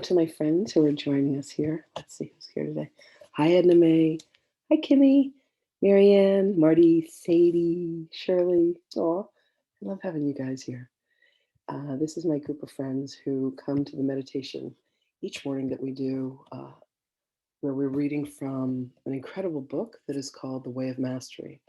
to my friends who are joining us here. Let's see who's here today. Hi, Edna Mae. Hi, Kimmy, Marianne, Marty, Sadie, Shirley. Oh, I love having you guys here. This is my group of friends who come to the meditation each morning that we do, where we're reading from an incredible book that is called The Way of Mastery.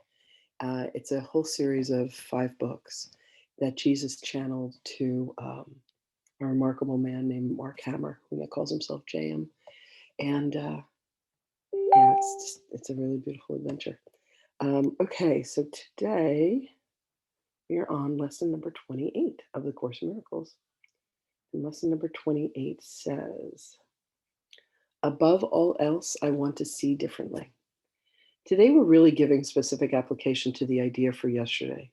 It's a whole series of 5 books that Jesus channeled to a remarkable man named Mark Hammer, who calls himself JM. And yeah, it's a really beautiful adventure. Okay, so today we are on lesson number 28 of the Course in Miracles. And lesson number 28 says, above all else, I want to see differently. Today, we're really giving specific application to the idea for yesterday.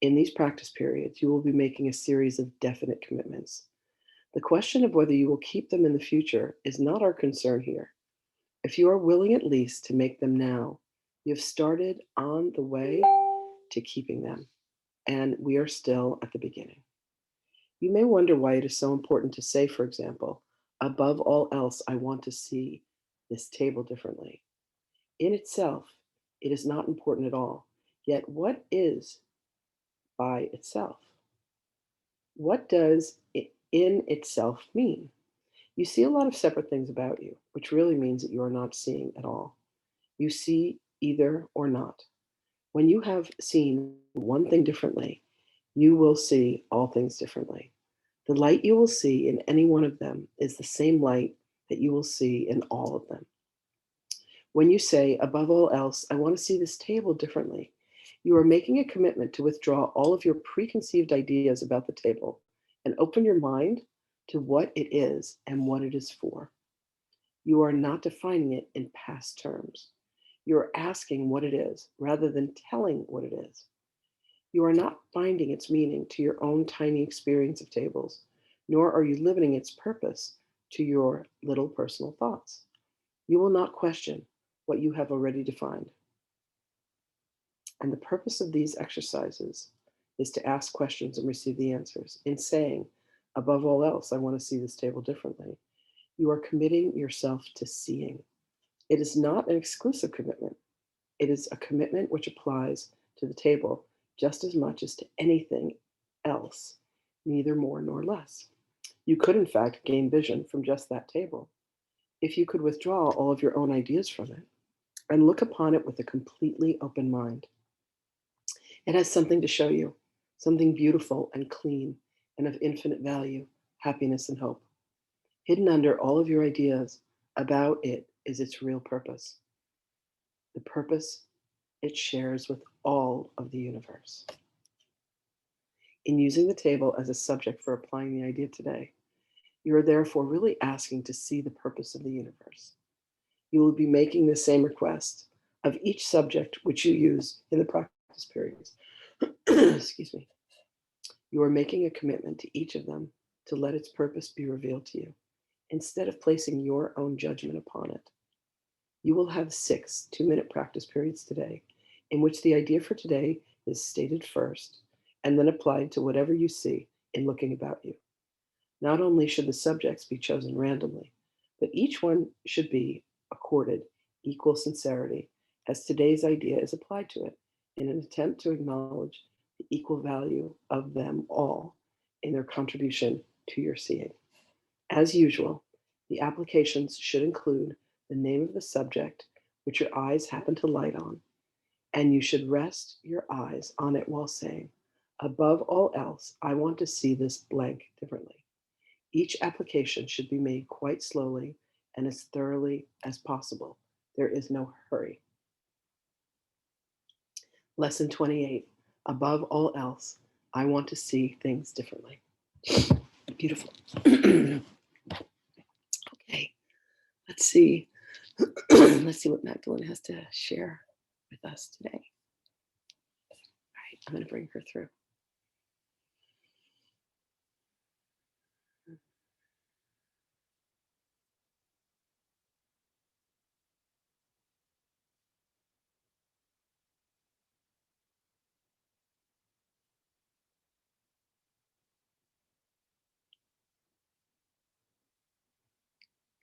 In these practice periods, you will be making a series of definite commitments. The question of whether you will keep them in the future is not our concern here. If you are willing at least to make them now, you have started on the way to keeping them, and we are still at the beginning. You may wonder why it is so important to say, for example, above all else, I want to see this table differently. In itself, it is not important at all. Yet, what is by itself? What does it in itself mean? You see a lot of separate things about you, which really means that you are not seeing at all. You see either or not. When you have seen one thing differently, you will see all things differently. The light you will see in any one of them is the same light that you will see in all of them. When you say, above all else, I want to see this table differently, you are making a commitment to withdraw all of your preconceived ideas about the table and open your mind to what it is and what it is for. You are not defining it in past terms. You are asking what it is rather than telling what it is. You are not binding its meaning to your own tiny experience of tables, nor are you limiting its purpose to your little personal thoughts. You will not question what you have already defined. And the purpose of these exercises is to ask questions and receive the answers. In saying, above all else, I want to see this table differently, you are committing yourself to seeing. It is not an exclusive commitment. It is a commitment which applies to the table just as much as to anything else, neither more nor less. You could, in fact, gain vision from just that table if you could withdraw all of your own ideas from it and look upon it with a completely open mind. It has something to show you, something beautiful and clean and of infinite value, happiness and hope. Hidden under all of your ideas about it is its real purpose, the purpose it shares with all of the universe. In using the table as a subject for applying the idea today, you are therefore really asking to see the purpose of the universe. You will be making the same request of each subject which you use in the practice periods. Excuse me. You are making a commitment to each of them to let its purpose be revealed to you, instead of placing your own judgment upon it. You will have 6 2-minute practice periods today, in which the idea for today is stated first and then applied to whatever you see in looking about you. Not only should the subjects be chosen randomly, but each one should be accorded equal sincerity as today's idea is applied to it in an attempt to acknowledge the equal value of them all in their contribution to your seeing. As usual, the applications should include the name of the subject which your eyes happen to light on, and you should rest your eyes on it while saying, above all else, I want to see this blank differently. Each application should be made quite slowly and as thoroughly as possible. There is no hurry. Lesson 28. Above all else, I want to see things differently. Beautiful. Okay, let's see. Let's see what Magdalene has to share with us today. All right, I'm going to bring her through.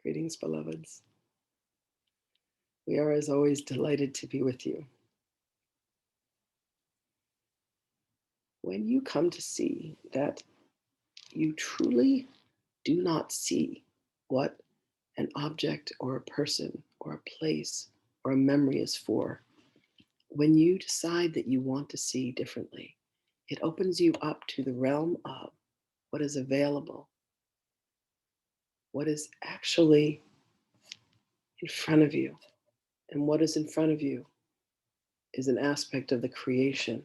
Greetings, beloveds. We are, as always, delighted to be with you. When you come to see that you truly do not see what an object or a person or a place or a memory is for, when you decide that you want to see differently, it opens you up to the realm of what is available, what is actually in front of you. And what is in front of you is an aspect of the creation.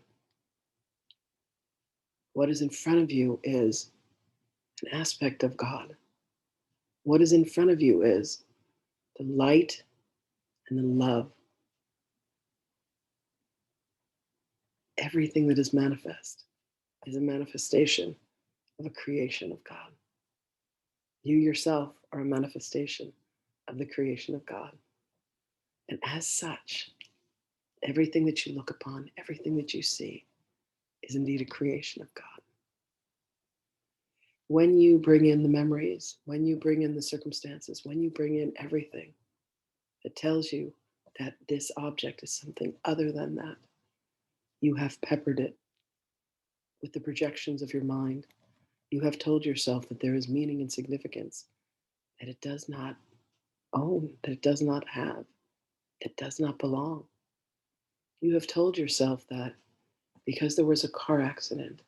What is in front of you is an aspect of God. What is in front of you is the light and the love. Everything that is manifest is a manifestation of a creation of God. You yourself are a manifestation of the creation of God. And as such, everything that you look upon, everything that you see, is indeed a creation of God. When you bring in the memories, when you bring in the circumstances, when you bring in everything that tells you that this object is something other than that, you have peppered it with the projections of your mind. You have told yourself that there is meaning and significance that it does not own, that it does not have, that does not belong. You have told yourself that because there was a car accident,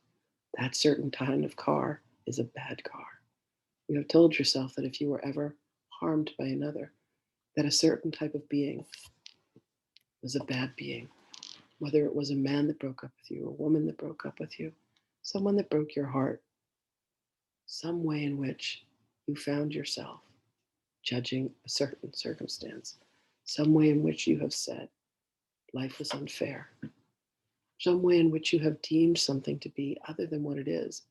that certain kind of car is a bad car. You have told yourself that if you were ever harmed by another, that a certain type of being was a bad being. Whether it was a man that broke up with you, a woman that broke up with you, someone that broke your heart, some way in which you found yourself judging a certain circumstance, some way in which you have said life was unfair, some way in which you have deemed something to be other than what it is,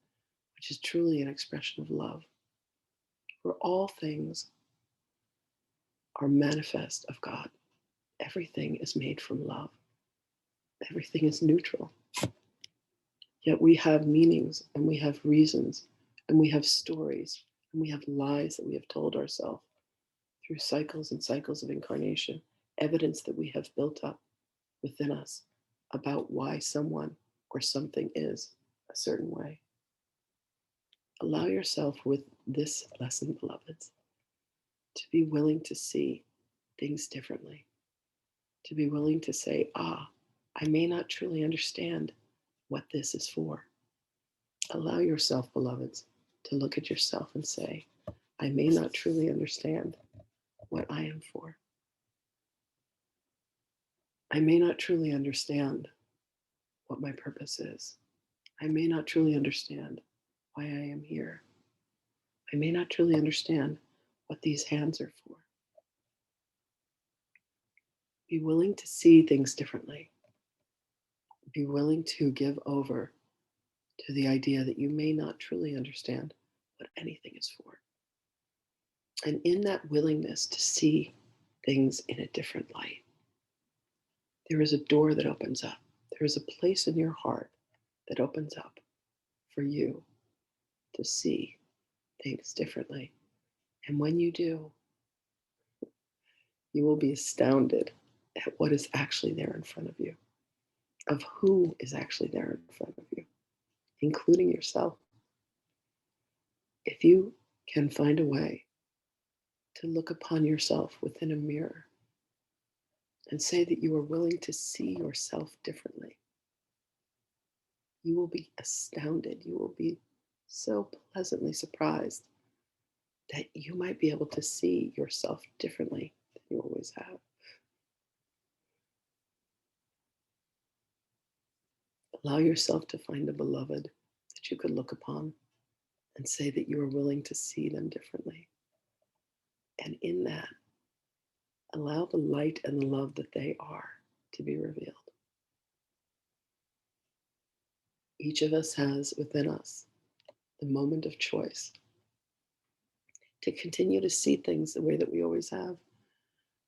which is truly an expression of love. For all things are manifest of God. Everything is made from love. Everything is neutral. Yet we have meanings and we have reasons and we have stories and we have lies that we have told ourselves through cycles and cycles of incarnation, evidence that we have built up within us about why someone or something is a certain way. Allow yourself with this lesson, beloveds, to be willing to see things differently, to be willing to say, I may not truly understand what this is for. Allow yourself, beloveds, to look at yourself and say, I may not truly understand what I am for. I may not truly understand what my purpose is. I may not truly understand why I am here. I may not truly understand what these hands are for. Be willing to see things differently. Be willing to give over to the idea that you may not truly understand what anything is for. And in that willingness to see things in a different light, there is a door that opens up. There is a place in your heart that opens up for you to see things differently. And when you do, you will be astounded at what is actually there in front of you, of who is actually there in front of you, including yourself. If you can find a way to look upon yourself within a mirror and say that you are willing to see yourself differently, you will be astounded. You will be so pleasantly surprised that you might be able to see yourself differently than you always have. Allow yourself to find a beloved that you could look upon and say that you are willing to see them differently. And in that, allow the light and the love that they are to be revealed. Each of us has within us the moment of choice to continue to see things the way that we always have,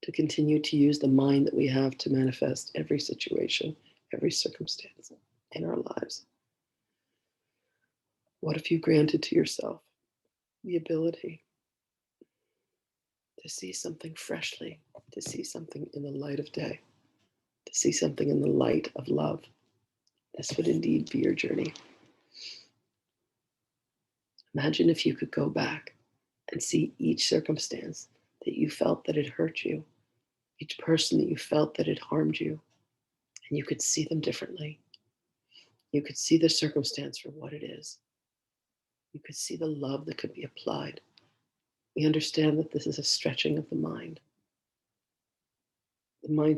to continue to use the mind that we have to manifest every situation, every circumstance in our lives. What if you granted to yourself the ability to see something freshly, to see something in the light of day, to see something in the light of love. This would indeed be your journey. Imagine if you could go back and see each circumstance that you felt that it hurt you, each person that you felt that it harmed you, and you could see them differently. You could see the circumstance for what it is. You could see the love that could be applied. We understand that this is a stretching of the mind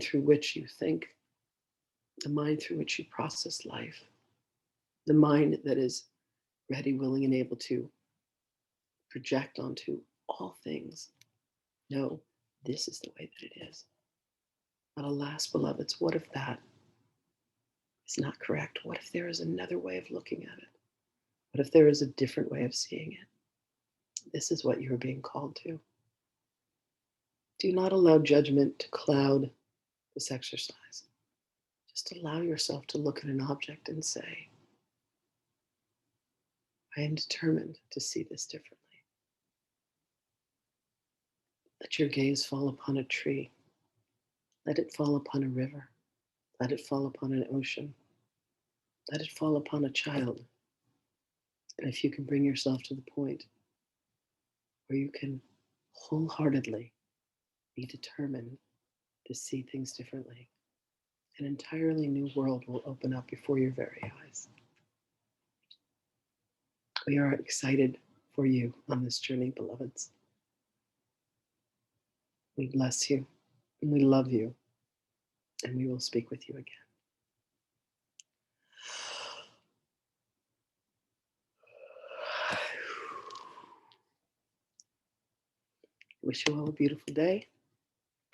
through which you think, the mind through which you process life, the mind that is ready, willing, and able to project onto all things. No, this is the way that it is. But alas, beloveds, what if that is not correct? What if there is another way of looking at it? What if there is a different way of seeing it? This is what you are being called to. Do not allow judgment to cloud this exercise. Just allow yourself to look at an object and say, I am determined to see this differently. Let your gaze fall upon a tree. Let it fall upon a river. Let it fall upon an ocean. Let it fall upon a child. And if you can bring yourself to the point where you can wholeheartedly be determined to see things differently, an entirely new world will open up before your very eyes. We are excited for you on this journey, beloveds. We bless you and we love you, and we will speak with you again. Wish you all a beautiful day.